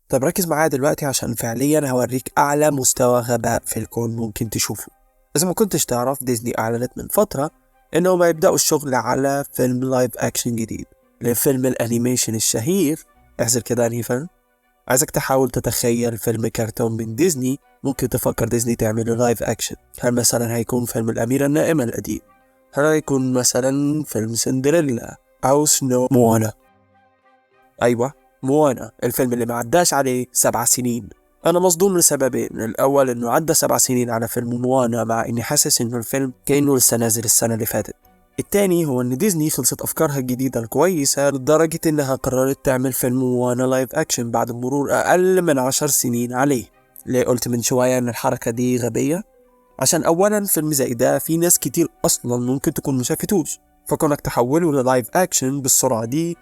طب ركز معايا دلوقتي عشان فعليا هوريك أعلى مستوى غباء في الكون ممكن تشوفه. إذا ما كنتش تعرف، ديزني أعلنت من فترة إنهم هيبدأوا الشغل على فيلم لايف أكشن جديد لفيلم الأنيميشن الشهير. احذر كده أنهي فيلم. عايزك تحاول تتخيل فيلم كرتون من ديزني ممكن تفكر ديزني تعمله لايف أكشن. هل مثلا هيكون فيلم الأميرة النائمة القديم؟ هل هيكون مثلا فيلم سندريلا أو سنو موانا؟ أيوة، موانا، الفيلم اللي ما عداش عليه 7 سنين. أنا مصدوم لسببين. الأول إنه عدى 7 سنين على فيلم موانا، مع إني حاسس إنه الفيلم كأنه لسه نازل السنة اللي فاتت. التاني هو إن ديزني خلصت أفكارها الجديدة الكويسة لدرجة إنها قررت تعمل فيلم موانا لايف أكشن بعد مرور أقل من 10 سنين عليه. ليه قلت من شوية إن الحركة دي غبية؟ عشان أولا فيلم زي ده في ناس كتير أصلا ممكن تكون مشافتوش، فكونك تحوله للايف أكشن بالسرعة دي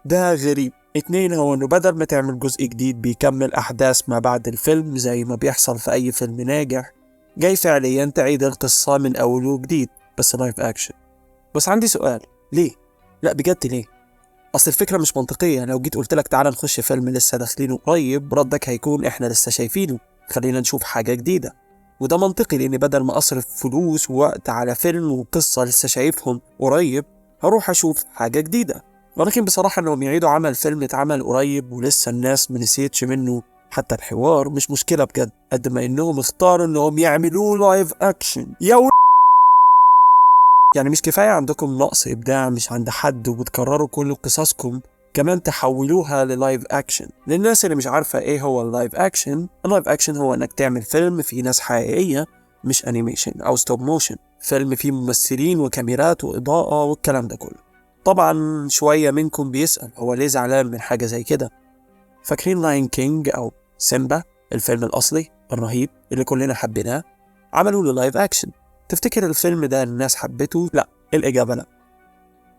ده غريب. اتنين هو انه بدل ما تعمل جزء جديد بيكمل احداث ما بعد الفيلم زي ما بيحصل في اي فيلم ناجح، جاي فعليا تعيد القصة من اول وجديد بس لايف اكشن. بس عندي سؤال، ليه؟ لا بجد ليه؟ اصل الفكرة مش منطقية. لو جيت قلت لك تعالى نخش فيلم لسه داخلينه قريب، ردك هيكون احنا لسه شايفينه، خلينا نشوف حاجة جديدة. وده منطقي لان بدل ما اصرف فلوس ووقت على فيلم وقصة لسه شايفهم قريب، هروح اشوف حاجة جديدة. ولكن بصراحة انهم يعيدوا عمل فيلم اتعمل قريب ولسه الناس منسيتش منه حتى الحوار مش مشكلة بجد، قد ما انهم اختاروا انهم يعملوه لايف اكشن. يعني مش كفاية عندكم نقص ابداع مش عند حد وبتكرروا كل قصصكم، كمان تحولوها للايف اكشن. للناس اللي مش عارفة ايه هو اللايف اكشن، اللايف اكشن هو انك تعمل فيلم فيه ناس حقيقية، مش انيميشن او ستوب موشن. فيلم فيه ممثلين وكاميرات واضاءة والكلام ده كله. طبعا شوية منكم بيسأل هو ليه زعلان من حاجة زي كده. فاكرين لاين كينج او سيمبا، الفيلم الاصلي الرهيب اللي كلنا حبيناه؟ عملوا له لايف اكشن. تفتكر الفيلم ده الناس حبته؟ لا، الإجابة لا.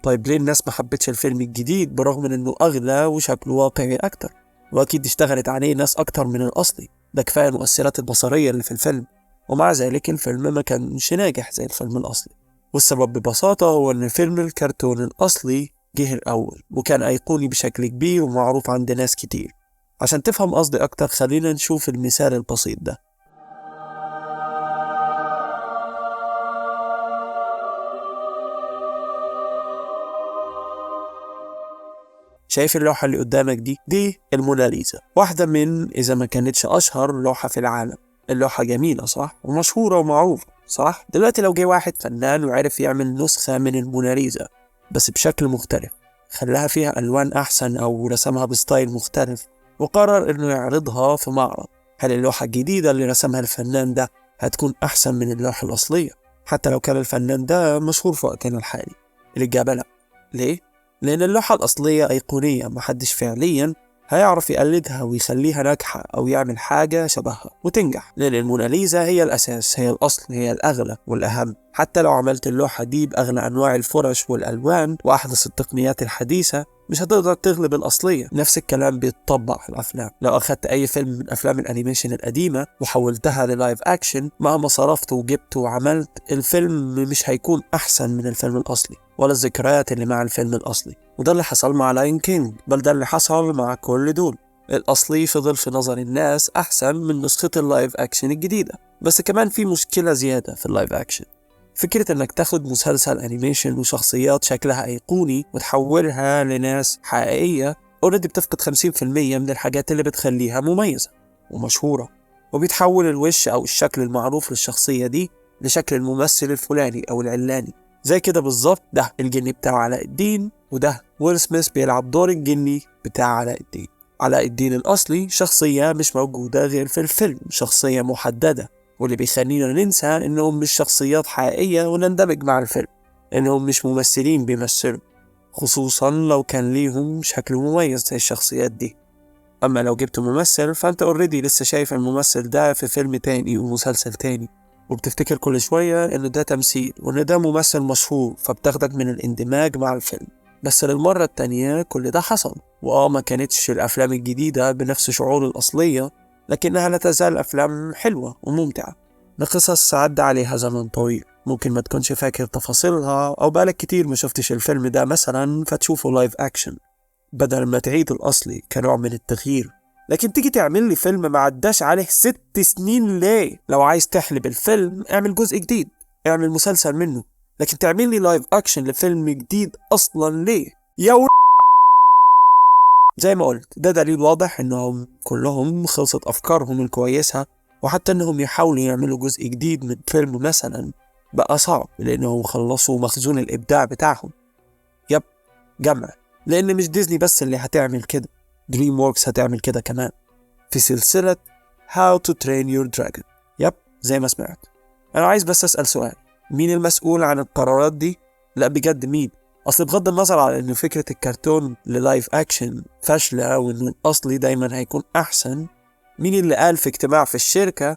طيب ليه الناس ما حبتش الفيلم الجديد برغم من انه اغلى وشكله واقعي اكتر؟ واكيد اشتغلت عليه ناس اكتر من الاصلي، ده كفاية المؤثرات البصرية اللي في الفيلم. ومع ذلك الفيلم ما كانش ناجح زي الفيلم الاصلي. والسبب ببساطة هو ان فيلم الكرتون الاصلي جه الاول وكان ايقوني بشكل كبير ومعروف عند ناس كتير. عشان تفهم قصدي اكتر خلينا نشوف المثال البسيط ده. شايف اللوحة اللي قدامك دي الموناليزا، واحدة من إذا ما كانتش أشهر لوحة في العالم. اللوحة جميلة صح؟ ومشهورة ومعروفة صح؟ دلوقتي لو جه واحد فنان وعرف يعمل نسخة من الموناليزا بس بشكل مختلف، خلاها فيها ألوان أحسن أو رسمها بستايل مختلف، وقرر إنه يعرضها في معرض، هل اللوحة الجديدة اللي رسمها الفنان ده هتكون أحسن من اللوحة الأصلية حتى لو كان الفنان ده مشهور في وقتنا الحالي؟ الإجابة لأ. ليه؟ لأن اللوحة الأصلية أيقونية، محدش فعليا هيعرف يقلدها ويخليها ناجحة أو يعمل حاجة شبهها وتنجح، لأن الموناليزا هي الأساس، هي الأصل، هي الأغلى والأهم. حتى لو عملت اللوحة دي بأغلى أنواع الفرش والألوان وأحدث التقنيات الحديثة مش هتقدر تغلب الأصلية. نفس الكلام بيتطبق في الأفلام. لو أخدت أي فيلم من أفلام الأنيميشن القديمة وحولتها للايف أكشن، مهما صرفت وجبت وعملت، الفيلم مش هيكون أحسن من الفيلم الأصلي ولا الذكريات اللي مع الفيلم الأصلي. وده اللي حصل مع لاين كينج، بل ده اللي حصل مع كل دول. الأصلي فضل في نظر الناس أحسن من نسخة اللايف أكشن الجديدة. بس كمان في مشكلة زيادة في اللايف أكشن، فكرة انك تاخد مسلسل انيميشن وشخصيات شكلها ايقوني وتحولها لناس حقيقية اوريدي بتفقد 50% من الحاجات اللي بتخليها مميزة ومشهورة، وبيتحول الوش او الشكل المعروف للشخصية دي لشكل الممثل الفلاني او العلاني. زي كده بالظبط، ده الجني بتاع علاء الدين، وده ويل سميث بيلعب دور الجني بتاع علاء الدين. علاء الدين الأصلي شخصية مش موجودة غير في الفيلم، شخصية محددة، واللي بيخلينا ننسى إنهم مش شخصيات حقيقية ونندمج مع الفيلم، إنهم مش ممثلين بيمثلوا، خصوصا لو كان ليهم شكل مميز زي الشخصيات دي. أما لو جبت ممثل فأنت اوريدي لسه شايف الممثل ده في فيلم تاني ومسلسل تاني، وبتفتكر كل شوية إن ده تمثيل وإن ده ممثل مشهور، فبتاخدك من الاندماج مع الفيلم. بس للمرة التانية كل ده حصل، ما كانتش الأفلام الجديدة بنفس شعور الأصلية، لكنها لا تزال أفلام حلوة وممتعة لقصص عدى عليها زمن طويل. ممكن ما تكونش فاكر تفاصيلها أو بقالك كتير ما شفتش الفيلم ده مثلا فتشوفه لايف أكشن بدل ما تعيد الأصلي كنوع من التغيير. لكن تيجي تعمل لي فيلم ما عداش عليه 6 سنين ليه؟ لو عايز تحلب الفيلم اعمل جزء جديد، اعمل مسلسل منه، لكن تعمل لي لايف اكشن لفيلم جديد اصلا ليه؟ زي ما قلت ده دليل واضح انهم كلهم خلصت افكارهم الكويسة، وحتى انهم يحاولوا يعملوا جزء جديد من فيلم مثلا بقى صعب لانهم خلصوا مخزون الابداع بتاعهم. يب، جمع، لان مش ديزني بس اللي هتعمل كده، دريم ووركس هتعمل كده كمان في سلسلة How to Train Your Dragon. يب، زي ما سمعت. انا عايز بس اسأل سؤال، مين المسؤول عن القرارات دي؟ لا بجد مين؟ اصل بغض النظر على انه فكرة الكرتون للايف اكشن فاشلة وانه الاصلي دايما هيكون احسن، مين اللي قال في اجتماع في الشركة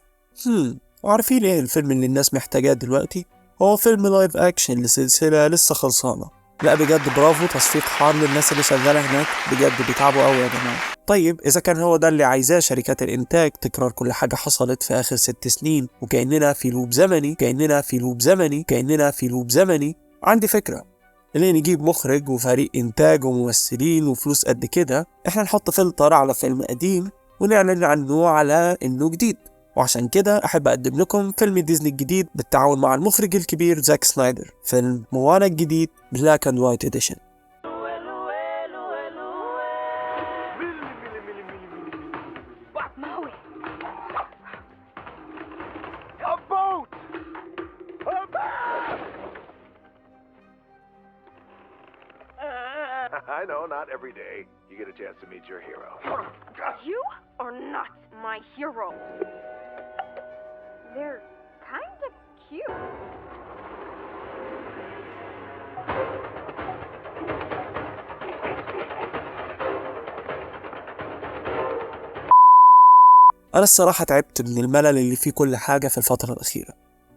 وعارفين ايه الفيلم اللي الناس محتاجاه دلوقتي؟ هو فيلم لايف اكشن لسلسلة لسه خلصانة. لا بجد برافو، تصفيق حار للناس اللي شغالة هناك، بجد بيتعبوا قوي يا جماعة. طيب إذا كان هو ده اللي عايزاه شركات الإنتاج، تكرار كل حاجة حصلت في آخر 6 سنين وكأننا في لوب زمني، عندي فكرة. ليه نجيب مخرج وفريق إنتاج وممثلين وفلوس قد كده، إحنا نحط فلتر على فيلم قديم ونعلن عنه على إنه جديد. وعشان كده أحب أقدم لكم فيلم ديزني الجديد بالتعاون مع المخرج الكبير زاك سنايدر، فيلم موانا الجديد بلاك اند وايت اديشن. I know, not every day you get a chance to meet your hero. You are not my hero. They're kind of cute. أنا الصراحة تعبت من الملل اللي فيه كل حاجة في الفترة الأخيرة.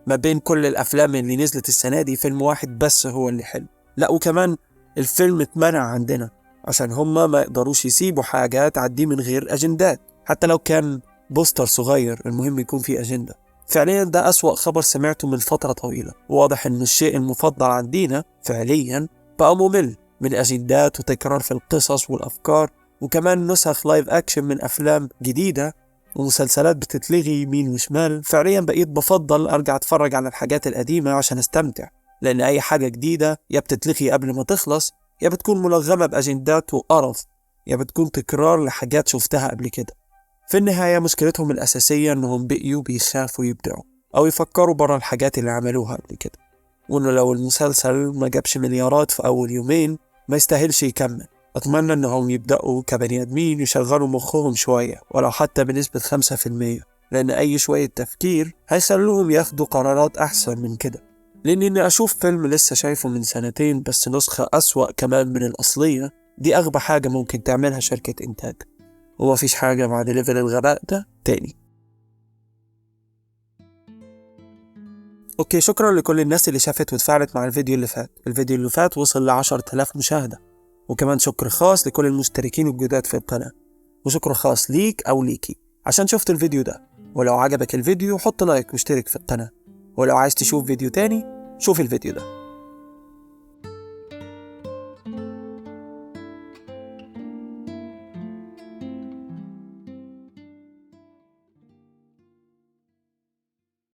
ما بين كل الأفلام اللي نزلت السنة دي فيلم واحد بس هو اللي حلو. لا وكمان الفيلم اتمنع عندنا عشان هما ما يقدروش يسيبوا حاجة تعدي من غير أجندات، حتى لو كان بوستر صغير، المهم يكون فيه أجندة. فعليا ده أسوأ خبر سمعته من فترة طويلة. واضح إن الشيء المفضل عندنا فعليا بقى ممل، من أجندات وتكرار في القصص والأفكار، وكمان نسخ لايف أكشن من أفلام جديدة ومسلسلات بتتلغي يمين وشمال. فعليا بقيت بفضل أرجع أتفرج على الحاجات القديمة عشان أستمتع، لأن أي حاجة جديدة يا بتتلغي قبل ما تخلص، يا بتكون ملغمة بأجندات وقرف، يا بتكون تكرار لحاجات شفتها قبل كده. في النهاية مشكلتهم الأساسية أنهم بقيوا بيخافوا يبدعوا أو يفكروا برا الحاجات اللي عملوها قبل كده، وأنه لو المسلسل ما جابش مليارات في أول يومين ما يستاهلش يكمل. أتمنى أنهم يبدأوا كبني آدمين يشغلوا مخهم شوية، ولو حتى بنسبة 5%، لأن أي شوية تفكير هيخلوهم ياخدوا قرارات أحسن من كده. لأن إني أشوف فيلم لسه شايفه من 2 بس نسخة أسوأ كمان من الأصلية، دي أغبى حاجة ممكن تعملها شركة إنتاج، وما فيش حاجة بعد ليفل الغباء ده تاني. أوكي، شكرا لكل الناس اللي شافت وتفاعلت مع الفيديو اللي فات وصل ل10,000 مشاهدة. وكمان شكر خاص لكل المشتركين الجداد في القناة، وشكر خاص ليك أو ليكي عشان شفت الفيديو ده. ولو عجبك الفيديو حط لايك واشترك في القناة، ولو عايز تشوف فيديو تاني شوف الفيديو ده.